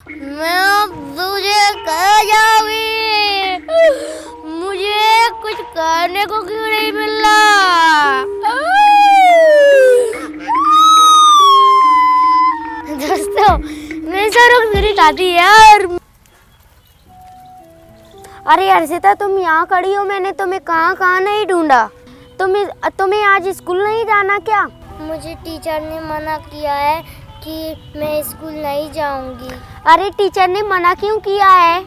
मैं अब तुझे कहा जाऊंगी, मुझे कुछ करने को क्यों नहीं मिल रहा। दोस्तों मेरे सर मेरी दादी यार। अरे अर्षिता, तुम यहाँ खड़ी हो, मैंने तुम्हें कहाँ कहाँ नहीं ढूंढा। तुम्हें आज स्कूल नहीं जाना क्या? मुझे टीचर ने मना किया है कि मैं स्कूल नहीं जाऊंगी। अरे टीचर ने मना क्यों किया है?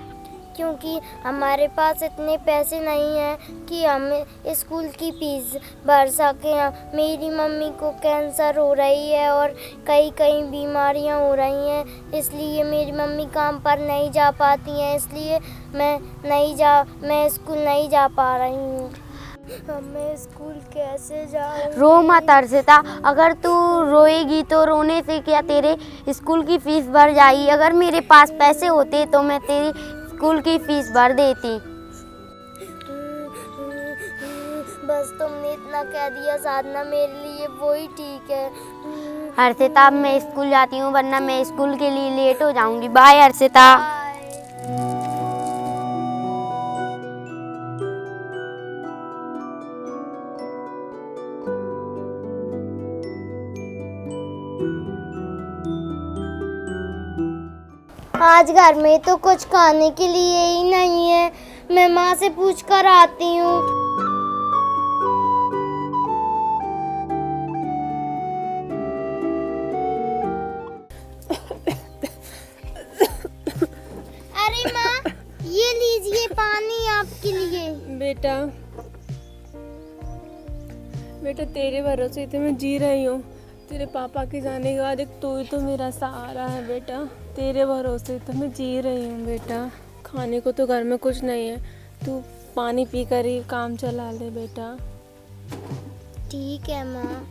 क्योंकि हमारे पास इतने पैसे नहीं हैं कि हम स्कूल की फीस भर सकें। मेरी मम्मी को कैंसर हो रही है और कई बीमारियां हो रही हैं, इसलिए मेरी मम्मी काम पर नहीं जा पाती हैं, इसलिए मैं स्कूल नहीं जा पा रही हूँ। मैं स्कूल कैसे जाऊँ? रो मत अर्षिता, अगर तू रोएगी तो रोने से क्या तेरे स्कूल की फीस भर जाएगी। अगर मेरे पास पैसे होते तो मैं तेरी स्कूल की फीस भर देती। बस तुमने इतना कह दिया साधना, मेरे लिए वही ठीक है। अर्षिता, अब मैं स्कूल जाती हूँ, वरना मैं स्कूल के लिए लेट हो जाऊंगी। बाय अर्षिता। आज घर में तो कुछ खाने के लिए ही नहीं है, मैं माँ से पूछ कर आती हूँ। अरे माँ, ये लीजिए पानी आपके लिए। बेटा तेरे भरोसे तो मैं जी रही हूँ। तेरे पापा के जाने के बाद एक तू ही तो मेरा सहारा है बेटा। तेरे भरोसे तो मैं जी रही हूँ बेटा। खाने को तो घर में कुछ नहीं है, तू पानी पी कर ही काम चला ले बेटा। ठीक है माँ।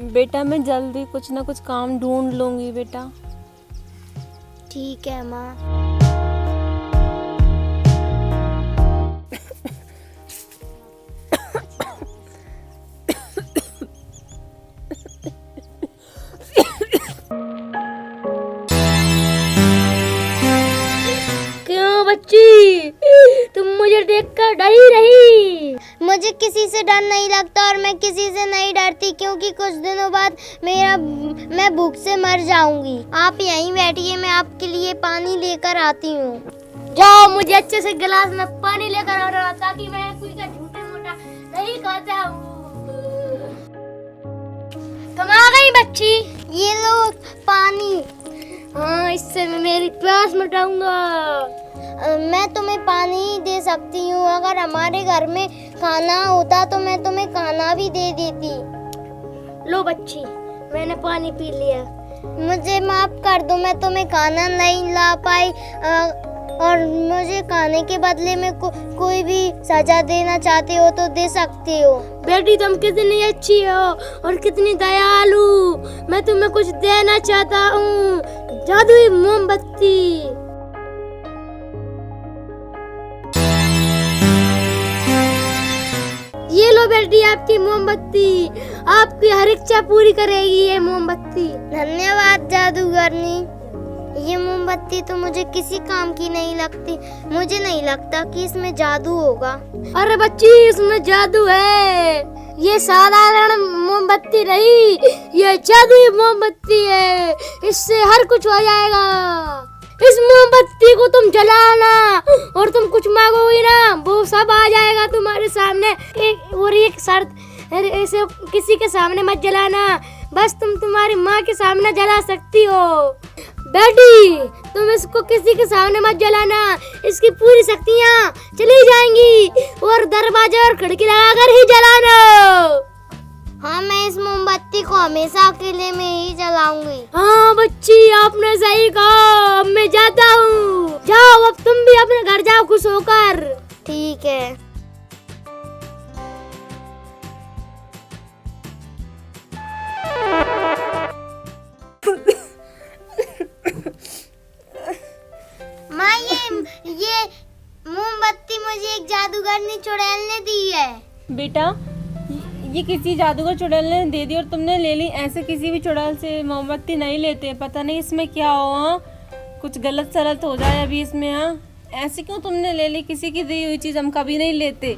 बेटा मैं जल्दी कुछ ना कुछ काम ढूंढ लूँगी बेटा। ठीक है माँ। बच्ची, तुम मुझे देखकर डरी रही। मुझे किसी से डर नहीं लगता और मैं किसी से नहीं डरती, क्योंकि कुछ दिनों बाद मैं भूख से मर जाऊंगी। आप यहीं बैठिए, मैं आपके लिए पानी लेकर आती हूँ। जाओ, मुझे अच्छे से गिलास में पानी लेकर आ रहा, ताकि मैं कुछ का झूठा मोटा नहीं खाता हूँ। तुम आ गई बच्ची? ये लो पानी। हाँ, इससे मैं मेरी प्यास मिटाऊंगा। मैं तुम्हें पानी ही दे सकती हूँ। अगर हमारे घर में खाना होता तो मैं तुम्हें खाना भी दे देती। लो बच्ची, मैंने पानी पी लिया। मुझे माफ कर दो, मैं तुम्हें खाना नहीं ला पाई और मुझे खाने के बदले में कोई भी सजा देना चाहते हो तो दे सकते हो। बेटी, तुम कितनी अच्छी हो और कितनी दयालु। मैं तुम्हें कुछ देना चाहता हूँ, जादुई मोमबत्ती। ये लो बेटी, आपकी मोमबत्ती। आपकी हर इच्छा पूरी करेगी ये मोमबत्ती। धन्यवाद जादूगरनी। ये मोमबत्ती तो मुझे किसी काम की नहीं लगती। मुझे नहीं लगता कि इसमें जादू होगा। अरे बच्ची, इसमें जादू है। ये साधारण मोमबत्ती नहीं, ये जादुई मोमबत्ती है। इससे हर कुछ हो जाएगा। इस मोमबत्ती को तुम जलाना और तुम कुछ मांगोगी ना, वो सब आ जाएगा तुम्हारे सामने। एक शर्त, इसे किसी के सामने मत जलाना, बस तुम तुम्हारी माँ के सामने जला सकती हो। बेटी, तुम इसको किसी के सामने मत जलाना, इसकी पूरी शक्तियाँ चली जाएंगी और दरवाजा और खिड़की लगाकर ही जलाना। हाँ, मैं इस मोमबत्ती को हमेशा अकेले में ही जलाऊंगी। हाँ बच्ची, आपने सही कहा। अब मैं जाता हूँ। जाओ, अब तुम भी अपने घर जाओ खुश होकर। ठीक है। माँ, ये मोमबत्ती मुझे एक जादूगर ने चुड़ैल ने दी है। बेटा ये किसी जादूगर चुड़ैल ने दे दी और तुमने ले ली। ऐसे किसी भी चुड़ैल से मोमबत्ती नहीं लेते, पता नहीं इसमें क्या हो। हाँ, कुछ गलत सलत हो जाए अभी इसमें। हाँ, ऐसे क्यों तुमने ले ली? किसी की दी हुई चीज़ हम कभी नहीं लेते।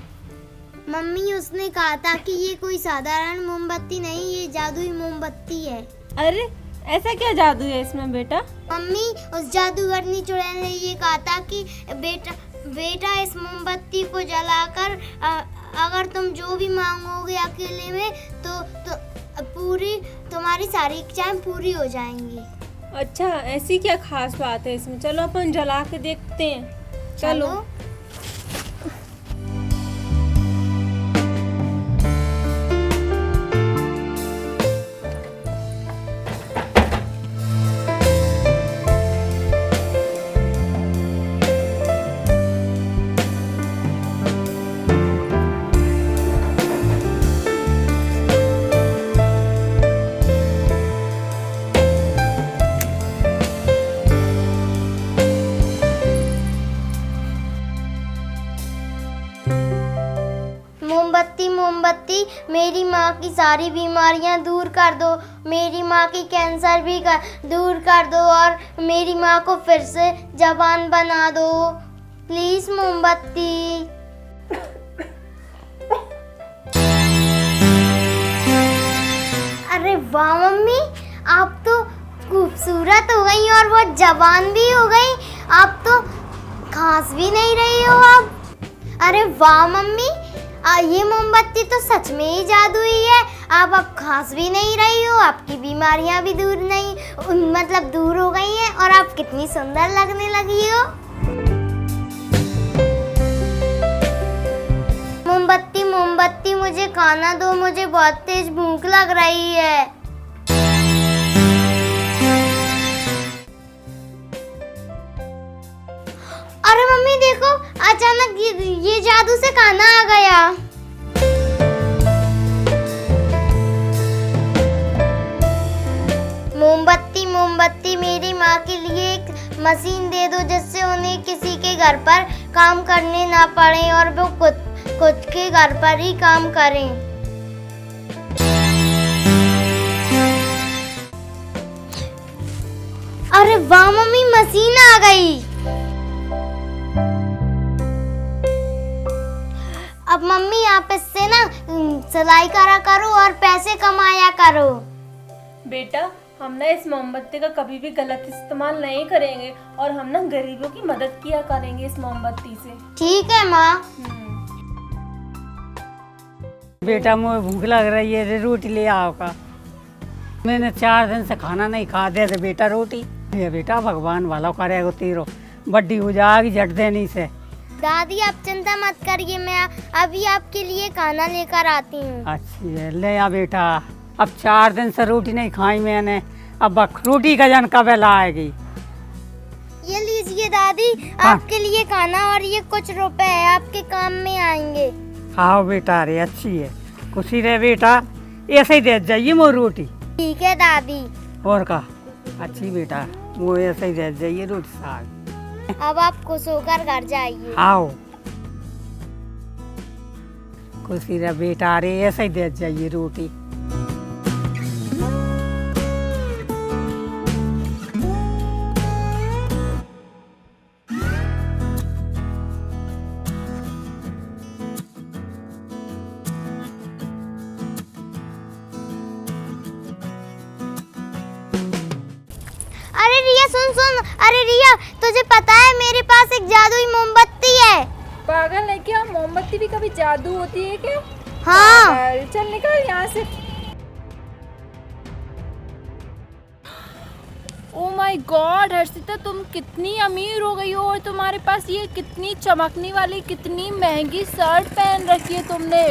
मम्मी उसने कहा था कि ये कोई साधारण मोमबत्ती नहीं, ये जादुई मोमबत्ती है। अरे ऐसा क्या जादू है इसमें बेटा? मम्मी उस जादूगरनी चुड़ैल ने ये कहा था कि बेटा इस मोमबत्ती को जलाकर अगर तुम जो भी मांगोगे अकेले में तो पूरी तुम्हारी सारी इच्छाएं पूरी हो जाएंगी। अच्छा, ऐसी क्या खास बात है इसमें? चलो अपन जला के देखते हैं। चलो। मोमबत्ती मोमबत्ती मेरी माँ की सारी बीमारियाँ दूर कर दो, मेरी माँ की कैंसर भी दूर कर दो और मेरी माँ को फिर से जवान बना दो, प्लीज मोमबत्ती। अरे वाह मम्मी, आप तो खूबसूरत हो गई और बहुत जवान भी हो गई, आप तो खांस भी नहीं रही हो अब। अरे वाह मम्मी, ये मोमबत्ती तो सच में ही जादुई है, आप अब खांस भी नहीं रही हो, आपकी बीमारियां भी दूर दूर हो गई हैं और आप कितनी सुंदर लगने लगी हो। मोमबत्ती मोमबत्ती मुझे खाना दो, मुझे बहुत तेज भूख लग रही है। अरे मम्मी देखो, अचानक ये जादू से खाना आ गया। मोमबत्ती मोमबत्ती मेरी माँ के लिए एक मशीन दे दो जिससे उन्हें किसी के घर पर काम करने ना पड़े और वो खुद के घर पर ही काम करें। अरे वाह मम्मी, मशीन आ गई। अब मम्मी आप इससे ना सिलाई करा करो और पैसे कमाया करो। बेटा, हम ना इस मोमबत्ती का कभी भी गलत इस्तेमाल नहीं करेंगे और हम ना गरीबों की मदद किया करेंगे इस मोमबत्ती से। ठीक है माँ। बेटा मुझे भूख लग रही है, रोटी ले आओ का। मैंने 4 दिन से खाना नहीं खा दे तो बेटा रोटी। ये बेटा भगवान वाला करेगा, तेरो बड्डी हो जाएगी झट देनी से। दादी आप चिंता मत करिए, मैं अभी आपके लिए खाना लेकर आती हूँ। अच्छी है, ले आ बेटा। अब 4 दिन से रोटी नहीं खाई मैंने, अब रोटी का जन कब लाएगी। ये लीजिए दादी, हाँ। आपके लिए खाना और ये कुछ रुपए है, आपके काम में आएंगे। हाँ बेटा, अरे अच्छी है, खुशी रहे बेटा, ऐसे ही दे जाइए मोर रोटी। ठीक है दादी। और का अच्छी बेटा, वो ऐसे ही दे जाइए रोटी साग। अब आप खुश होकर घर जाइए। आओ खुशी रहे बेटा, अरे ऐसे ही दे जाइए रोटी। अरे रिया सुन, अरे रिया तुझे पता है मेरे पास एक जादुई मोमबत्ती है। पागल है क्या? मोमबत्ती भी कभी जादू होती है क्या? हाँ। चल निकल यहाँ से। ओ माय गॉड हर्षिता, तुम कितनी अमीर हो गई हो और तुम्हारे पास ये कितनी चमकने वाली, कितनी महंगी शर्ट पहन रखी है तुमने।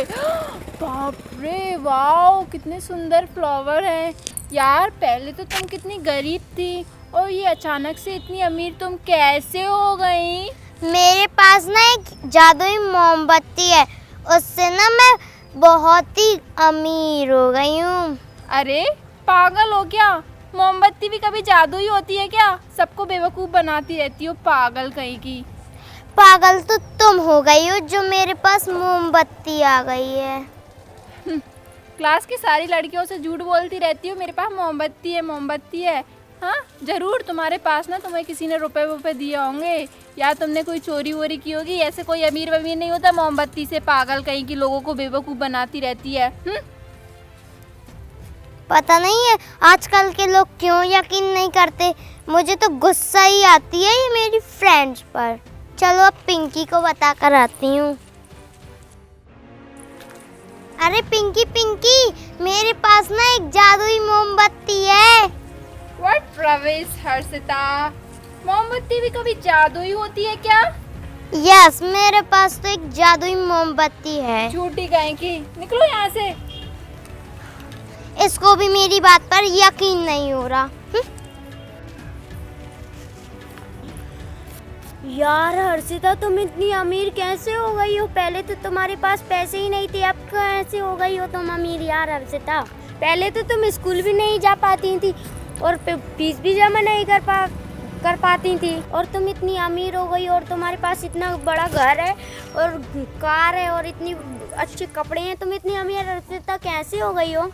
बाप रे, वाओ, कितने सुंदर फ्लावर हैं यार। पहले तो तुम कितनी गरीब थी और ये अचानक से इतनी अमीर तुम कैसे हो गई? मेरे पास ना एक जादुई मोमबत्ती है, उससे ना मैं बहुत ही अमीर हो गई हूँ। अरे पागल हो क्या? मोमबत्ती भी कभी जादू ही होती है क्या? सबको बेवकूफ़ बनाती रहती हो, पागल कहीं की। पागल तो तुम हो गई हो जो मेरे पास मोमबत्ती आ गई है। क्लास की सारी लड़कियों से झूठ बोलती रहती हो मेरे पास मोमबत्ती है। हाँ जरूर तुम्हारे पास ना तुम्हें किसी ने रुपए वुपए दिए होंगे या तुमने कोई चोरी वोरी की होगी। ऐसे कोई अमीर वमीर नहीं होता मोमबत्ती से पागल कहीं की लोगों को बेवकूफ़ बनाती रहती है। पता नहीं है आजकल के लोग क्यों यकीन नहीं करते। मुझे तो गुस्सा ही आती है ये मेरी फ्रेंड्स पर। चलो अब पिंकी को बता कर आती हूँ। अरे पिंकी मेरे पास ना एक जादुई मोमबत्ती है। व्हाट प्रवेश हर्षिता, मोमबत्ती भी कभी जादुई होती है क्या? यस मेरे पास तो एक जादुई मोमबत्ती है। झूठी कहीं की, निकलो यहाँ से। इसको भी मेरी बात पर यकीन नहीं हो रहा। यार हर्षिता तुम इतनी अमीर कैसे हो गई हो? पहले तो तुम्हारे पास पैसे ही नहीं थे, अब कैसे हो गई हो तुम अमीर? यार हर्षिता पहले तो तुम स्कूल भी नहीं जा पाती थी और फीस भी जमा नहीं कर पाती थी और तुम इतनी अमीर हो गई और तुम्हारे पास इतना बड़ा घर है और कार है और इतनी अच्छे कपड़े हैं। तुम इतनी अमीर हर्षिता कैसे हो गई हो?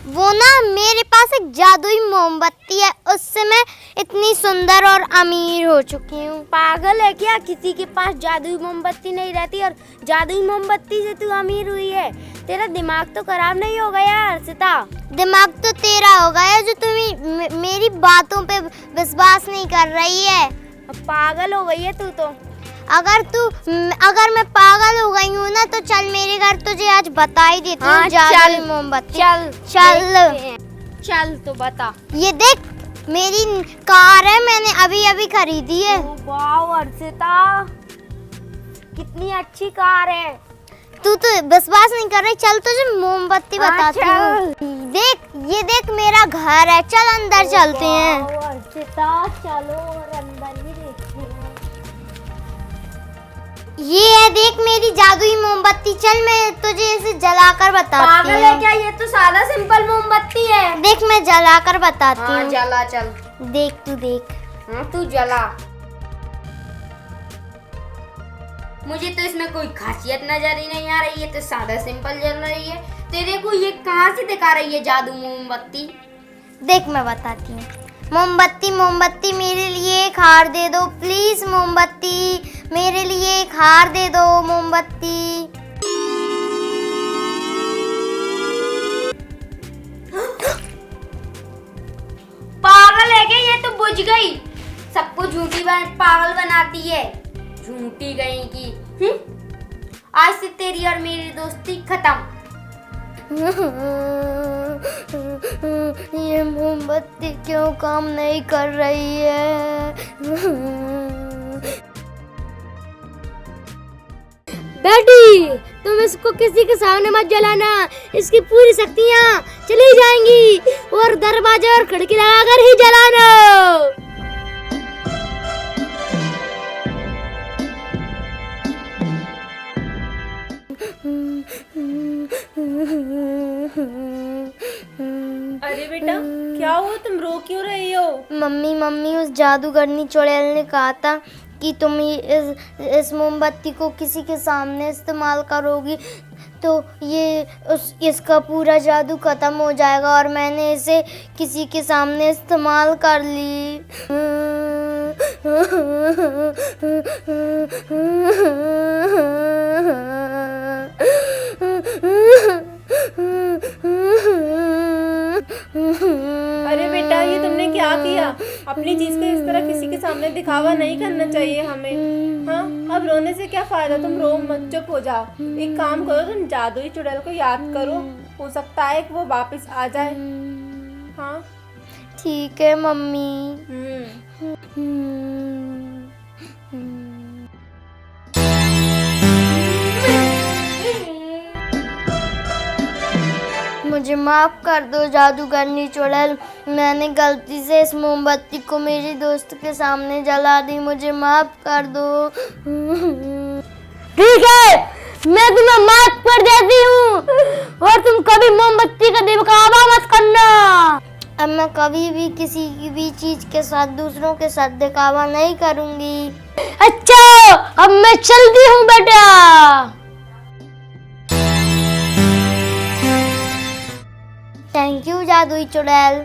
वो ना मेरे पास एक जादुई मोमबत्ती है, उससे मैं इतनी सुंदर और अमीर हो चुकी हूँ। पागल है क्या? किसी के पास जादुई मोमबत्ती नहीं रहती और जादुई मोमबत्ती से तू अमीर हुई है। तेरा दिमाग तो खराब नहीं हो गया हर्षिता? दिमाग तो तेरा हो गया जो तुम मेरी बातों पे विश्वास नहीं कर रही है। पागल हो गई है तू तो। अगर मैं पागल हो गई हूँ ना तो चल मेरे घर तुझे आज बता ही देती हूँ। जादुई मोमबत्ती चल तो बता। ये देख मेरी कार है, मैंने अभी खरीदी है। वाह हर्षिता कितनी अच्छी कार है। तू तो विश्वास नहीं कर रही। चल तुझे मोमबत्ती बताती हूँ। देख मेरा घर है, चल अंदर चलते हैं। हर्षिता चलो और अंदर ही देखते हैं। ये है देख मेरी जादुई मोमबत्ती। चल मैं तुझे इसे जलाकर बताती हूँ। पागल है क्या? ये तो सादा सिंपल मोमबत्ती है। देख मैं जलाकर बताती हूँ। जला चल। देख तू देख। हाँ तू जला। मुझे तो इसमें कोई खासियत नजर ही नहीं आ रही है, तो सादा सिंपल जल रही है। तेरे को ये कहाँ से दिखा रही है जादू मोमबत्ती? देख मैं बताती हूँ। मोमबत्ती मेरे लिए एक हार दे दो प्लीज। मोमबत्ती मेरे लिए एक हार दे दो। मोमबत्ती पागल है क्या? ये तो बुझ गई। सबको झूठी पागल बनाती है। झूठी गई की। आज से तेरी और मेरी दोस्ती खत्म। ये मोमबत्ती क्यों काम नहीं कर रही है? बेटी तुम इसको किसी के सामने मत जलाना, इसकी पूरी शक्तियाँ चली जाएंगी और दरवाजा और खिड़की लगाकर ही जलाना। अरे बेटा क्या हुआ, तुम रो क्यों रही हो? मम्मी उस जादूगरनी चुड़ैल ने कहा था कि तुम इस मोमबत्ती को किसी के सामने इस्तेमाल करोगी तो इसका पूरा जादू खत्म हो जाएगा और मैंने इसे किसी के सामने इस्तेमाल कर ली। अरे बेटा ये तुमने क्या किया? अपनी चीज को इस तरह किसी के सामने दिखावा नहीं करना चाहिए हमें। हाँ अब रोने से क्या फायदा, तुम रो मत, चुप हो जाओ। एक काम करो, तुम जादुई चुड़ैल को याद करो, हो सकता है कि वो वापस आ जाए। हाँ ठीक है मम्मी। मुझे माफ कर दो जादूगरनी चुड़ैल, मैंने गलती से इस मोमबत्ती को मेरी दोस्त के सामने जला दी, मुझे माफ कर दो। ठीक है मैं तुम्हें माफ कर देती हूँ और तुम कभी मोमबत्ती का दिखावा मत करना। अब मैं कभी भी किसी की भी चीज के साथ दूसरों के साथ दिखावा नहीं करूँगी। अच्छा अब मैं चलती हूँ बेटा। थैंक यू जादुई चुड़ैल।